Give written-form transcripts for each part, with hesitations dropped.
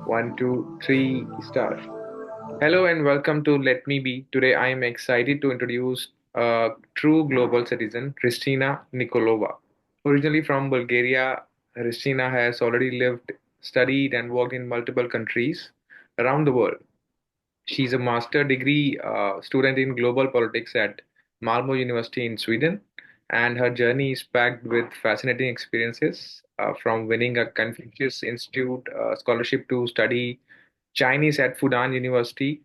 One, two, three, start. Hello and welcome to Let Me Be. Today I am excited to introduce a true global citizen, Hristina Nikolova. Originally from Bulgaria, Hristina has already lived, studied, and worked in multiple countries around the world. She's a master degree student in global politics at Malmö University in Sweden, and her journey is packed with fascinating experiences from winning a Confucius Institute scholarship to study Chinese at Fudan University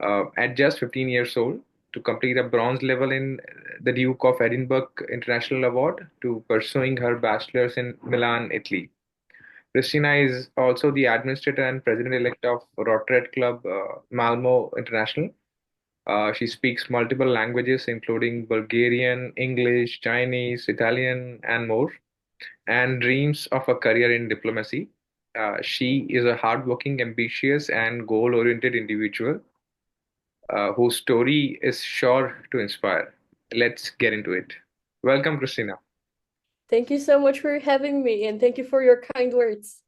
at just 15 years old, to complete a bronze level in the Duke of Edinburgh International Award, to pursuing her bachelor's in Milan, Italy. Christina is also the administrator and president-elect of Rotaract Club Malmo International. She speaks multiple languages, including Bulgarian, English, Chinese, Italian, and more, and dreams of a career in diplomacy. She is a hardworking, ambitious, and goal-oriented individual whose story is sure to inspire. Let's get into it. Welcome, Christina. Thank you so much for having me, and thank you for your kind words.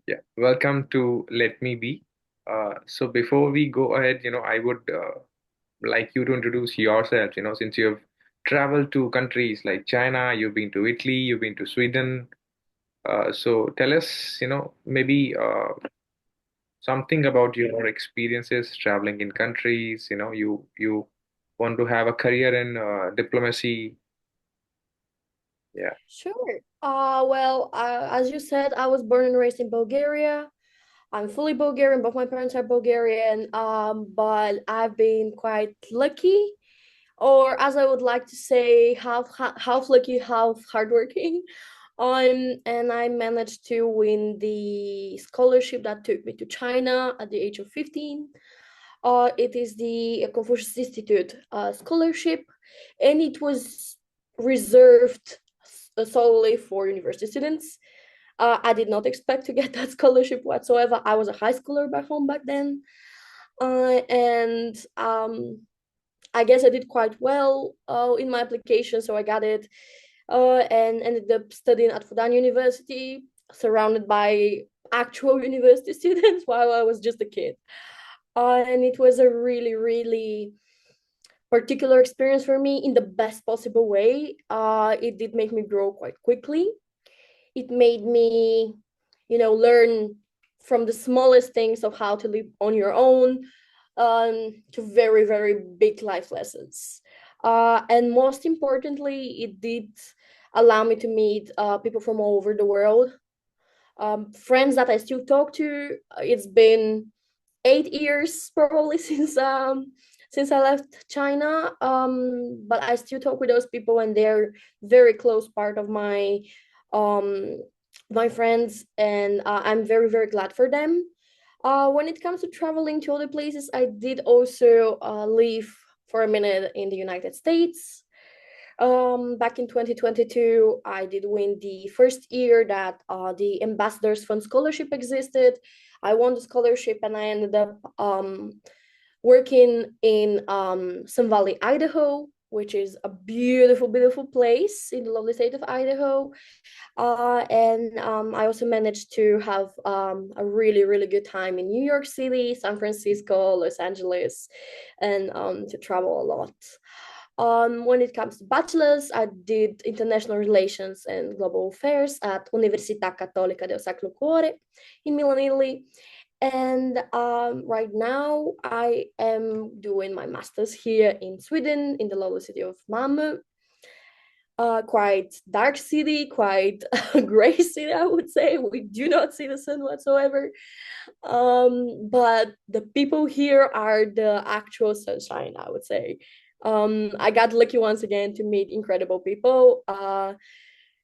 Yeah, welcome to Let Me Be. So before we go ahead, I would like you to introduce yourself, since you have traveled to countries like China, you've been to Italy, you've been to Sweden. So tell us, maybe something about your experiences traveling in countries, you want to have a career in diplomacy. Yeah. Sure. As you said, I was born and raised in Bulgaria. I'm fully Bulgarian. Both my parents are Bulgarian. But I've been quite lucky, or as I would like to say, half lucky, half hardworking. And I managed to win the scholarship that took me to China at the age of 15. It is the Confucius Institute scholarship, and it was reserved solely for university students. I did not expect to get that scholarship whatsoever. I was a high schooler back home back then, and I guess I did quite well in my application, so I got it, and ended up studying at Fudan University, surrounded by actual university students while I was just a kid. And it was a really, really particular experience for me in the best possible way. It did make me grow quite quickly. It made me, learn from the smallest things of how to live on your own to very, very big life lessons. And most importantly, it did allow me to meet people from all over the world, friends that I still talk to. It's been 8 years probably since I left China. But I still talk with those people, and they're very close part of um my friends, and I'm very, very glad for them. When it comes to traveling to other places, I did also live for a minute in the United States. Back in 2022, I did win the first year that the Ambassadors Fund Scholarship existed. I won the scholarship, and I ended up working in Sun Valley, Idaho, which is a beautiful, beautiful place in the lovely state of Idaho. And I also managed to have a really, really good time in New York City, San Francisco, Los Angeles, and to travel a lot. When it comes to bachelor's, I did international relations and global affairs at Università Cattolica del Sacro Cuore in Milan, Italy. And right now, I am doing my master's here in Sweden, in the lovely city of Malmö. Quite dark city, quite gray city, I would say. We do not see the sun whatsoever. But the people here are the actual sunshine, I would say. I got lucky once again to meet incredible people.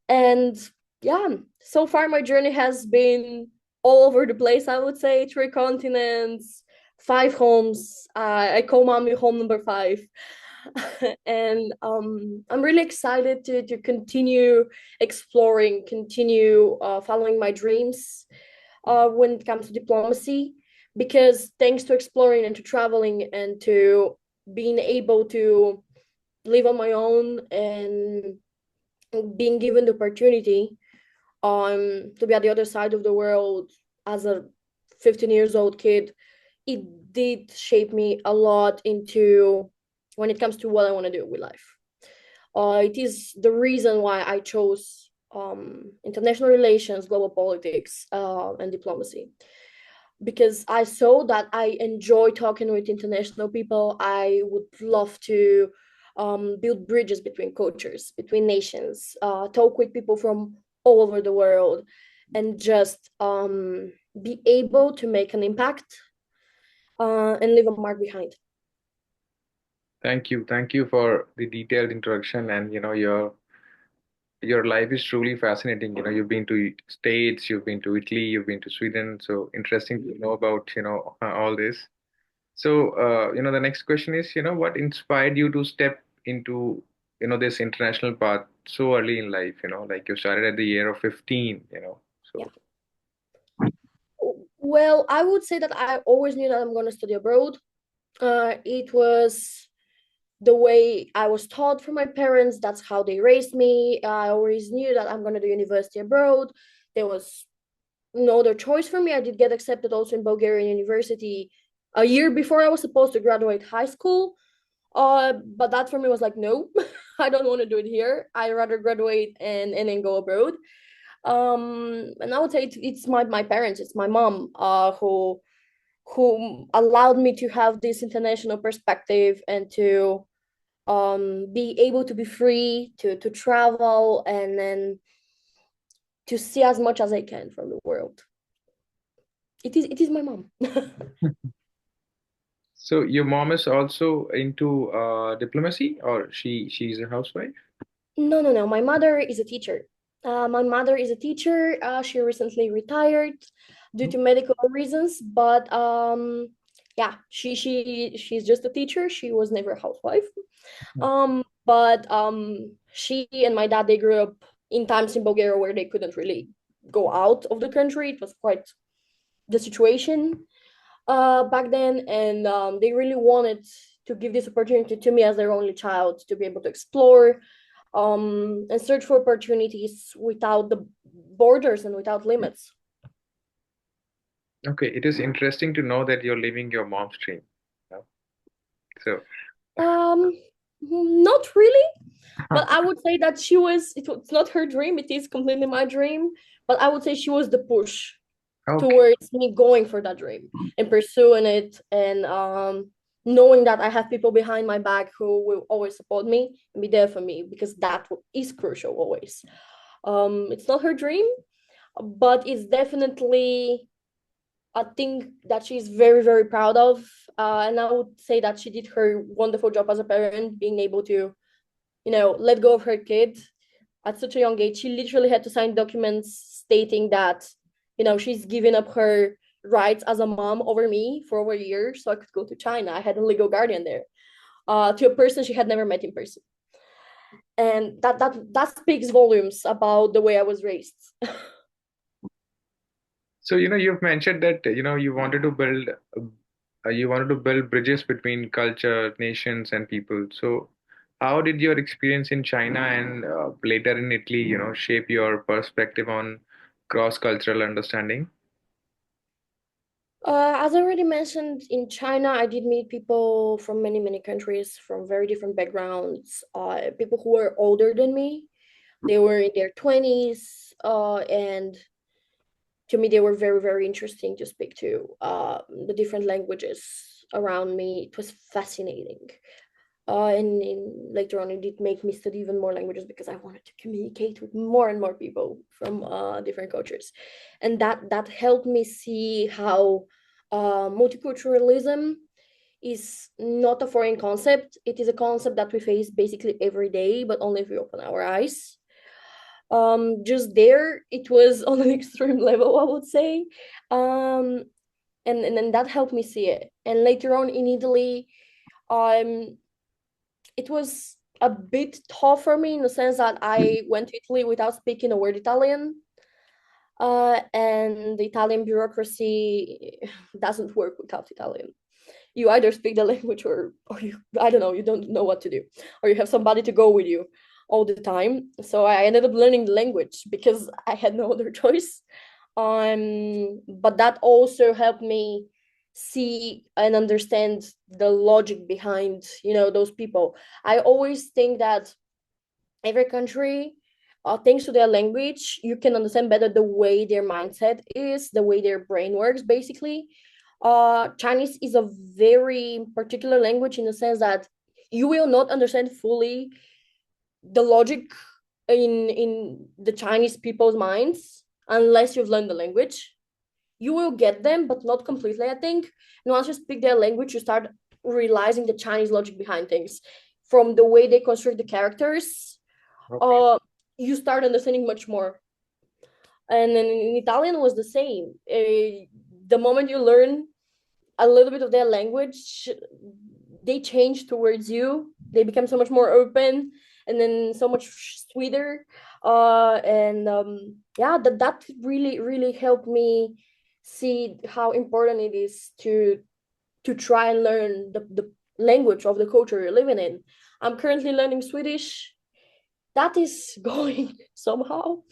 And yeah, so far my journey has been all over the place, I would say. 3 continents, 5 homes. I call mommy home number 5. And I'm really excited to continue exploring, continue following my dreams when it comes to diplomacy, because thanks to exploring and to traveling and to being able to live on my own and being given the opportunity to be at the other side of the world as a 15 years old kid, it did shape me a lot into when it comes to what I want to do with life. It is the reason why I chose international relations, global politics, and diplomacy, because I saw that I enjoy talking with international people. I would love to build bridges between cultures, between nations, talk with people from all over the world, and just be able to make an impact and leave a mark behind. Thank you for the detailed introduction, and your life is truly fascinating. You've been to States, you've been to Italy, you've been to Sweden, so interesting to know about all this. So, the next question is, what inspired you to step into, this international path so early in life, like you started at the year of 15, Yeah. so. Well, I would say that I always knew that I'm going to study abroad. It was the way I was taught from my parents. That's how they raised me. I always knew that I'm going to do university abroad. There was no other choice for me. I did get accepted also in Bulgarian university a year before I was supposed to graduate high school. But that for me was like, no, I don't want to do it here. I'd rather graduate and then go abroad. And I would say it's my parents, it's my mom, who allowed me to have this international perspective and to be able to be free to travel and then to see as much as I can from the world. It is my mom. So your mom is also into diplomacy, or she's a housewife? No. My mother is a teacher. My mother is a teacher. She recently retired due to medical reasons, but yeah, she's just a teacher. She was never a housewife. But she and my dad, they grew up in times in Bulgaria where they couldn't really go out of the country. It was quite the situation back then, and they really wanted to give this opportunity to me as their only child to be able to explore and search for opportunities without the borders and without limits. Okay, it is interesting to know that you're living your mom's dream. you know? So, Um, Not really, but I would say that it's not her dream, it is completely my dream. But I would say she was the push okay. towards me going for that dream and pursuing it, and knowing that I have people behind my back who will always support me and be there for me, because that is crucial always. It's not her dream, but it's definitely a thing that she's very, very proud of. And I would say that she did her wonderful job as a parent, being able to, let go of her kid at such a young age. She literally had to sign documents stating that, she's giving up her rights as a mom over me for over a year so I could go to China. I had a legal guardian there, to a person she had never met in person. And that speaks volumes about the way I was raised. So, you've mentioned that, you wanted to build bridges between culture, nations, and people. So, how did your experience in China and later in Italy, shape your perspective on cross-cultural understanding? As I already mentioned, in China, I did meet people from many, many countries, from very different backgrounds, people who were older than me. They were in their 20s, and to me, they were very, very interesting to speak to. The different languages around me, it was fascinating. And later on, it did make me study even more languages because I wanted to communicate with more and more people from different cultures, and that helped me see how multiculturalism is not a foreign concept. It is a concept that we face basically every day, but only if we open our eyes. Just there, it was on an extreme level, I would say. And then that helped me see it. And later on in Italy, um, it was a bit tough for me in the sense that I went to Italy without speaking a word Italian. And the Italian bureaucracy doesn't work without Italian. You either speak the language, or you, I don't know, you don't know what to do, or you have somebody to go with you all the time. So I ended up learning the language because I had no other choice. But that also helped me see and understand the logic behind, those people. I always think that every country, thanks to their language, you can understand better the way their mindset is, the way their brain works, basically. Chinese is a very particular language in the sense that you will not understand fully the logic in the Chinese people's minds unless you've learned the language. You will get them, but not completely, I think. And once you speak their language, you start realizing the Chinese logic behind things. From the way they construct the characters, Okay. uh, you start understanding much more. And then in Italian was the same. The moment you learn a little bit of their language, they change towards you. They become so much more open and then so much sweeter. And yeah, that really, really helped me see how important it is to try and learn the language of the culture you're living in. I'm currently learning Swedish. That is going somehow.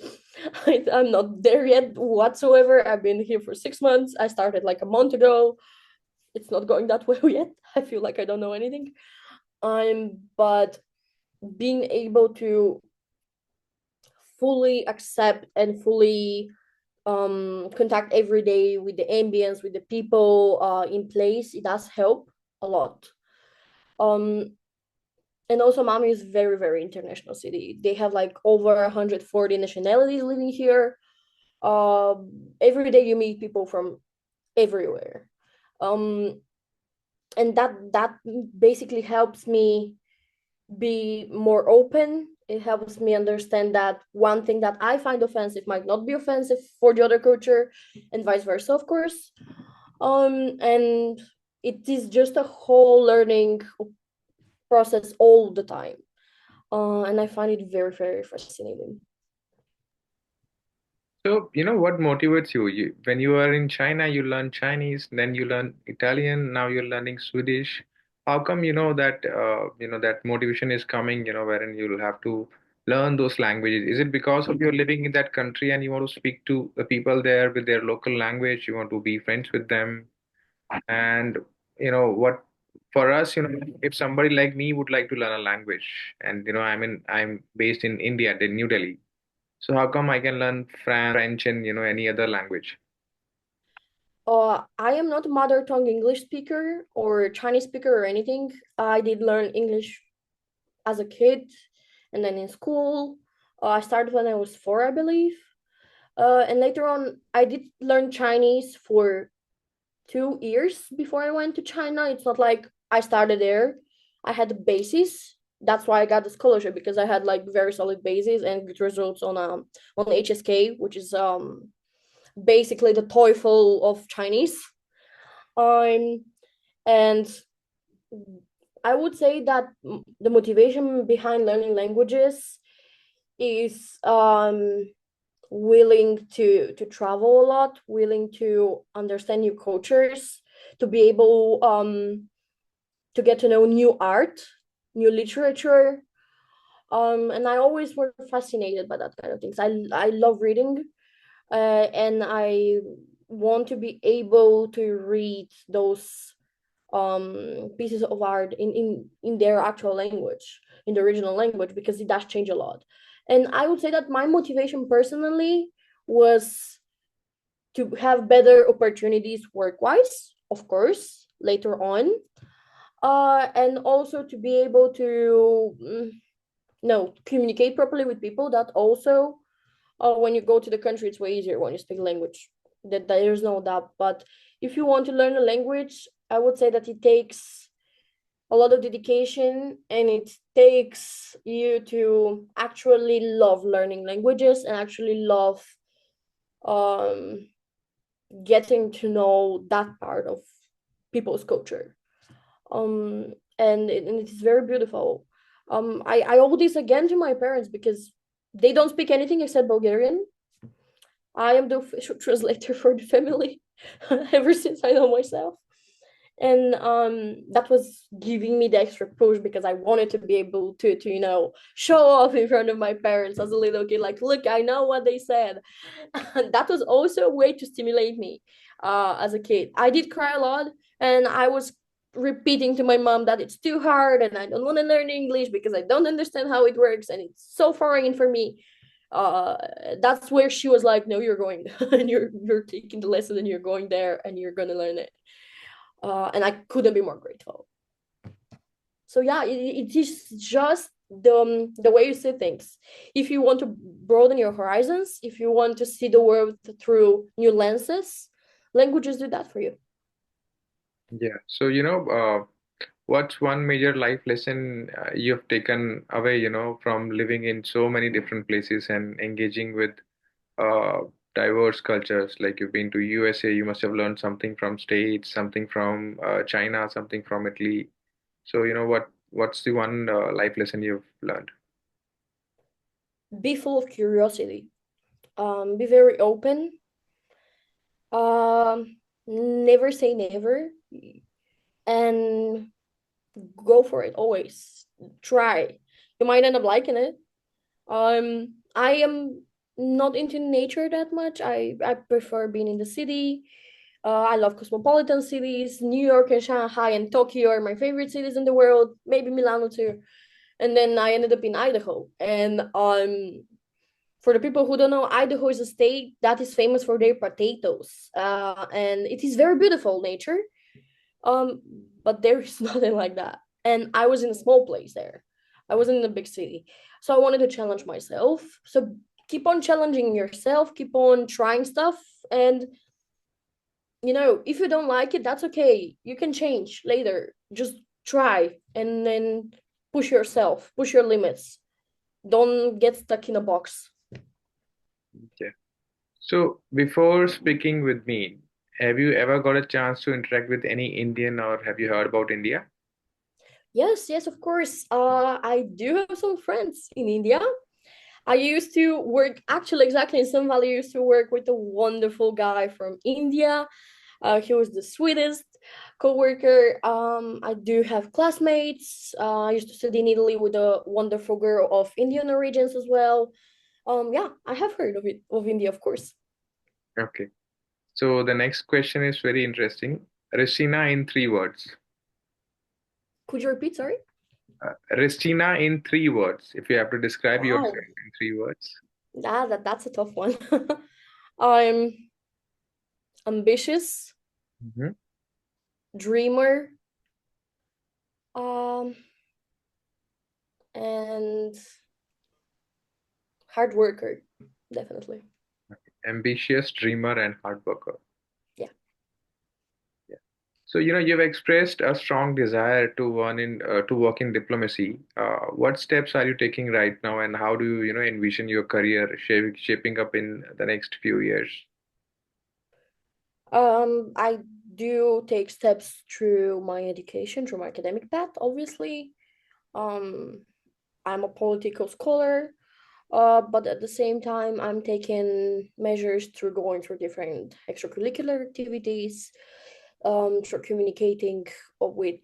I'm not there yet whatsoever. I've been here for 6 months. I started like a month ago. It's not going that well yet. I feel like I don't know anything. But being able to fully accept and fully contact every day with the ambience, with the people in place, it does help a lot. Um, and also Malmö is very, very international city. They have like over 140 nationalities living here. Every day you meet people from everywhere. Um, and that basically helps me be more open. It helps me understand that one thing that I find offensive might not be offensive for the other culture, and vice versa, of course. And it is just a whole learning process all the time. And I find it very, very fascinating. So, what motivates you? When you are in China, you learn Chinese, then you learn Italian, now you're learning Swedish. How come, that motivation is coming, wherein you'll have to learn those languages? Is it because of you're living in that country and you want to speak to the people there with their local language, you want to be friends with them? And, what for us, if somebody like me would like to learn a language, and, I'm based in India, in New Delhi. So how come I can learn French and any other language? I am not a mother tongue English speaker or Chinese speaker or anything. I did learn English as a kid and then in school. I started when I was 4, I believe. And later on, I did learn Chinese for 2 years before I went to China. It's not like I started there. I had the basis. That's why I got the scholarship, because I had like very solid basis and good results on HSK, which is basically the TOEFL of Chinese. Um, and I would say that the motivation behind learning languages is willing to travel a lot, willing to understand new cultures, to be able to get to know new art, new literature. And I always were fascinated by that kind of things. I love reading, and I want to be able to read those pieces of art in their actual language, in the original language, because it does change a lot. And I would say that my motivation personally was to have better opportunities work-wise, of course, later on, and also to be able to no communicate properly with people. That also, when you go to the country, it's way easier when you speak language. That there's no doubt. But if you want to learn a language, I would say that it takes a lot of dedication, and it takes you to actually love learning languages and actually love um, getting to know that part of people's culture. And it is very beautiful. I owe this again to my parents because they don't speak anything except Bulgarian. I am the official translator for the family ever since I know myself. And that was giving me the extra push because I wanted to be able to show off in front of my parents as a little kid, like, look, I know what they said. And that was also a way to stimulate me as a kid. I did cry a lot, and I was repeating to my mom that it's too hard and I don't want to learn English because I don't understand how it works and it's so foreign for me. uh that's where she was like, no, you're going and you're taking the lesson and you're going there and you're gonna learn it. And I couldn't be more grateful. So yeah, it is just the way you see things. If you want to broaden your horizons, if you want to see the world through new lenses, languages do that for you. Yeah. So, what's one major life lesson you've taken away, from living in so many different places and engaging with uh, diverse cultures? Like you've been to USA, you must have learned something from States, something from China, something from Italy. So, what's the one life lesson you've learned? Be full of curiosity. Be very open. Never say never, and go for it always. Try. You might end up liking it. I am not into nature that much. I prefer being in the city. I love cosmopolitan cities. New York and Shanghai and Tokyo are my favorite cities in the world. Maybe Milano too. And then I ended up in Idaho. And for the people who don't know, Idaho is a state that is famous for their potatoes. And it is very beautiful nature. Um, but there is nothing like that. And I was in a small place there. I wasn't in a big city. So I wanted to challenge myself. So keep on challenging yourself, keep on trying stuff. And, if you don't like it, that's okay. You can change later. Just try and then push yourself, push your limits. Don't get stuck in a box. Yeah. So, before speaking with me, have you ever got a chance to interact with any Indian or have you heard about India? Yes, yes, of course. I do have some friends in India. I used to work actually exactly in Sun Valley. I used to work with a wonderful guy from India. He was the sweetest co-worker. I do have classmates. I used to study in Italy with a wonderful girl of Indian origins as well. Yeah, I have heard of it, of India, of course. Okay. So, the next question is very interesting. Ristina in 3 words. Could you repeat? Sorry. Ristina in 3 words. If you have to describe yourself Wow, in 3 words. that's a tough one. I'm ambitious, Mhm. dreamer, um, and hard worker, definitely. Ambitious, dreamer, and hard worker. Yeah. Yeah. So, you've expressed a strong desire to work in diplomacy. What steps are you taking right now, and how do you, envision your career shaping up in the next few years? I do take steps through my education, through my academic path, obviously. Um, I'm a political scholar, but at the same time, I'm taking measures through going through different extracurricular activities, through communicating with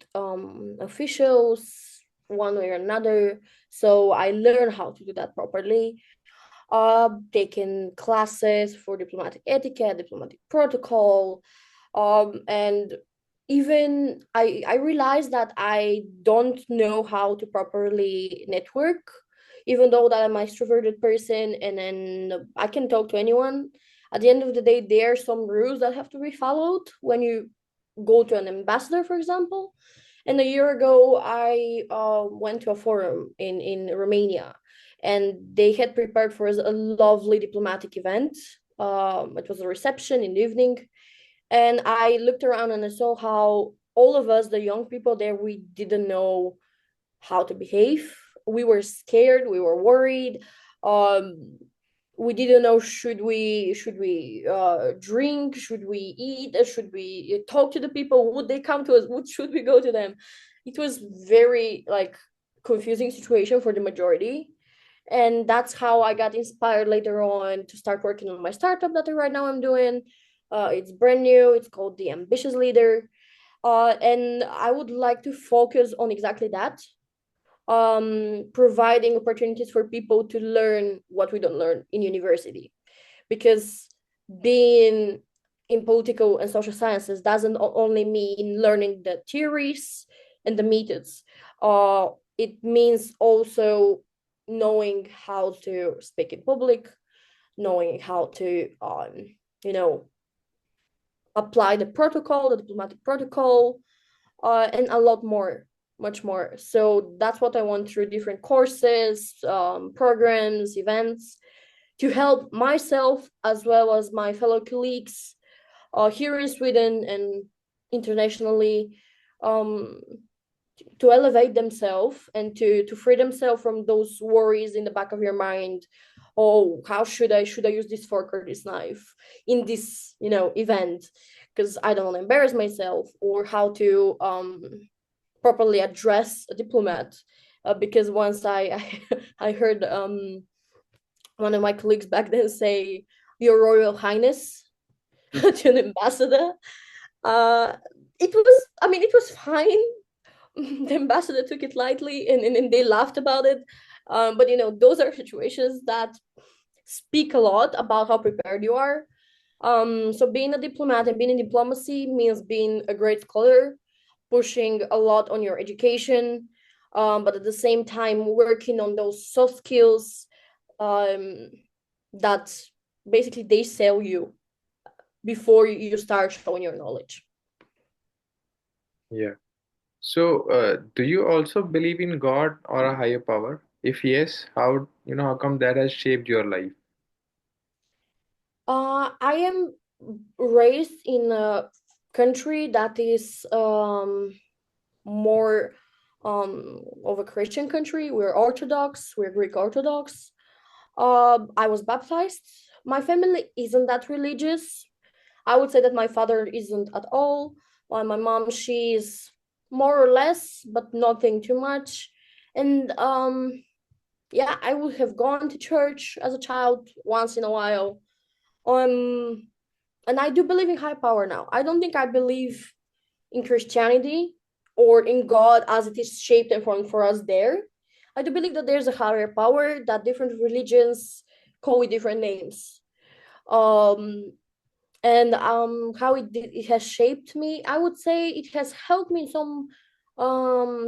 officials one way or another. So I learn how to do that properly. Taking classes for diplomatic etiquette, diplomatic protocol, and even I realized that I don't know how to properly network, even though that I'm an extroverted person, and then I can talk to anyone. At the end of the day, there are some rules that have to be followed when you go to an ambassador, for example. And a year ago, I went to a forum in Romania, and they had prepared for us a lovely diplomatic event. It was a reception in the evening, and I looked around and I saw how all of us, the young people there, we didn't know how to behave. We were scared, we were worried. Um, we didn't know, should we drink, should we eat, should we talk to the people, would they come to us, would should we go to them. It was very like confusing situation for the majority, and that's how I got inspired later on to start working on my startup that right now I'm doing. It's brand new, it's called the Ambitious Leader. And I would like to focus on exactly that, providing opportunities for people to learn what we don't learn in university. Because being in political and social sciences doesn't only mean learning the theories and the methods. It means also knowing how to speak in public, knowing how to, you know, apply the protocol, the diplomatic protocol, and a lot more, much more. So that's what I want through different courses, programs, events, to help myself as well as my fellow colleagues here in Sweden and internationally, um, to elevate themselves and to free themselves from those worries in the back of your mind. Oh, how should I use this fork or this knife in this, event, because I don't want to embarrass myself, or how to properly address a diplomat, because once I heard one of my colleagues back then say, "Your Royal Highness," to an ambassador. Uh, it was fine. The ambassador took it lightly, and they laughed about it. But those are situations that speak a lot about how prepared you are. So being a diplomat and being in diplomacy means being a great scholar, pushing a lot on your education, but at the same time working on those soft skills, um, that basically they sell you before you start showing your knowledge. Yeah. So, do you also believe in God or a higher power? If yes, how come that has shaped your life? I am raised in a country that is more of a Christian country. We're Orthodox, we're Greek Orthodox. I was baptized. My family isn't that religious. I would say that my father isn't at all. While my mom, she's more or less, but nothing too much. And yeah, I would have gone to church as a child once in a while. Um, and I do believe in high power now. I don't think I believe in Christianity or in God as it is shaped and formed for us there. I do believe that there's a higher power that different religions call with different names. Um, and how it has shaped me, I would say it has helped me in some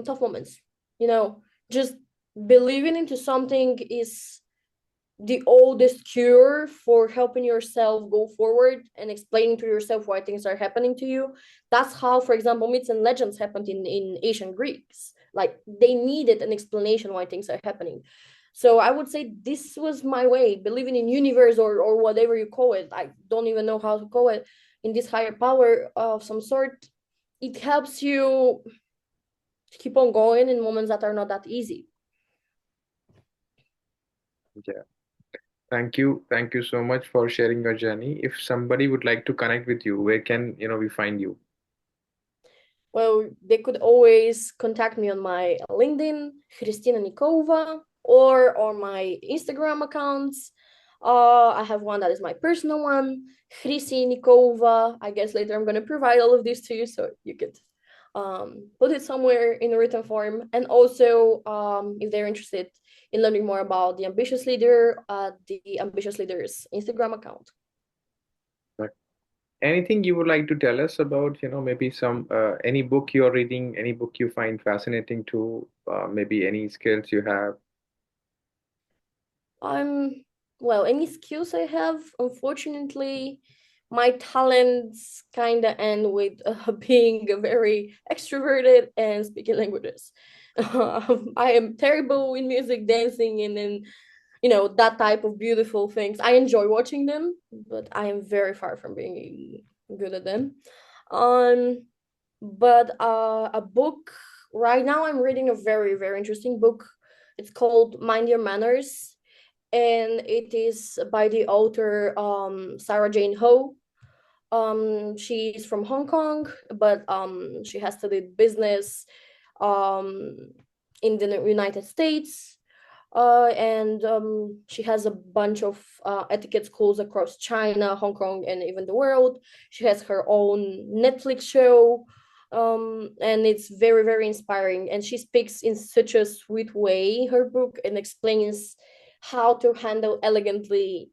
tough moments. You know, just believing into something is the oldest cure for helping yourself go forward and explaining to yourself why things are happening to you. That's how, for example, myths and legends happened in ancient Greeks. Like they needed an explanation why things are happening. So I would say this was my way, believing in universe or whatever you call it. I don't even know how to call it, in this higher power of some sort. It helps you keep on going in moments that are not that easy. Yeah. Thank you so much for sharing your journey. If somebody would like to connect with you, where can, we find you? Well, they could always contact me on my LinkedIn, Hristina Nikolova, or on my Instagram accounts. I have one that is my personal one, Hristina Nikolova. I guess later I'm going to provide all of this to you so you could put it somewhere in written form. And also, if they're interested in learning more about the Ambitious Leader, the Ambitious Leaders Instagram account. Like, anything you would like to tell us about, maybe any book you're reading, any book you find fascinating to, maybe any skills you have? I'm well, any skills I have, unfortunately, my talents kind of end with being very extroverted and speaking languages. I am terrible in music, dancing, and then that type of beautiful things. I enjoy watching them, but I am very far from being good at them. Um, but a book right now, I'm reading a very very interesting book. It's called Mind Your Manners, and it is by the author Sarah Jane Ho. She's from Hong Kong, but she has studied business um, in the United States. And she has a bunch of etiquette schools across China, Hong Kong, and even the world. She has her own Netflix show. And it's very, very inspiring. And she speaks in such a sweet way in her book and explains how to handle elegantly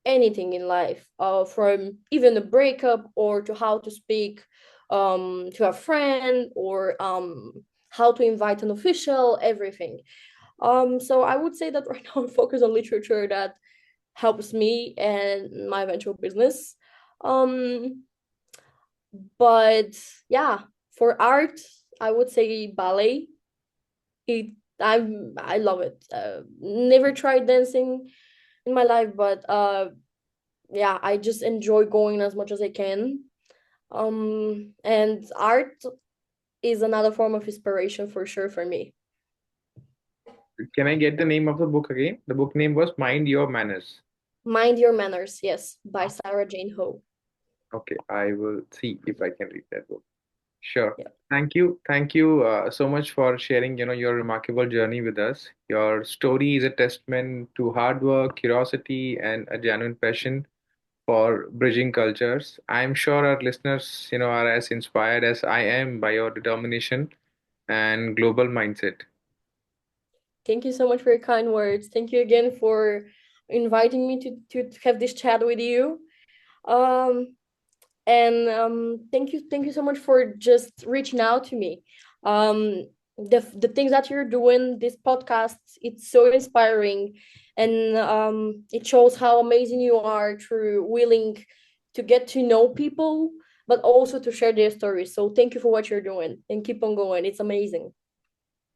anything in life, from even a breakup or to how to speak to a friend, or how to invite an official, everything. So I would say that right now I'm focused on literature that helps me and my eventual business. Um, but yeah, for art, I would say ballet. It I love it. Never tried dancing in my life, but yeah, I just enjoy going as much as I can. And art is another form of inspiration for sure for me. Can I get the name of the book again? The book name was Mind Your Manners. Mind Your Manners, yes, by Sarah Jane Ho. Okay, I will see if I can read that book. Sure. Yeah. Thank you. Thank you so much for sharing, your remarkable journey with us. Your story is a testament to hard work, curiosity, and a genuine passion for bridging cultures. I'm sure our listeners, are as inspired as I am by your determination and global mindset. Thank you so much for your kind words. Thank you again for inviting me to have this chat with you. Um, and thank you so much for just reaching out to me. The things that you're doing, this podcast, it's so inspiring, and it shows how amazing you are through willing to get to know people, but also to share their stories. So thank you for what you're doing, and keep on going. It's amazing.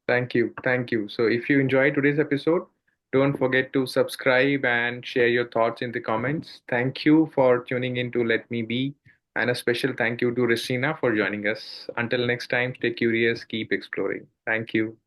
Thank you. Thank you. So, if you enjoyed today's episode, don't forget to subscribe and share your thoughts in the comments. Thank you for tuning in to Let Me Be. And a special thank you to Rishina for joining us. Until next time, stay curious, keep exploring. Thank you.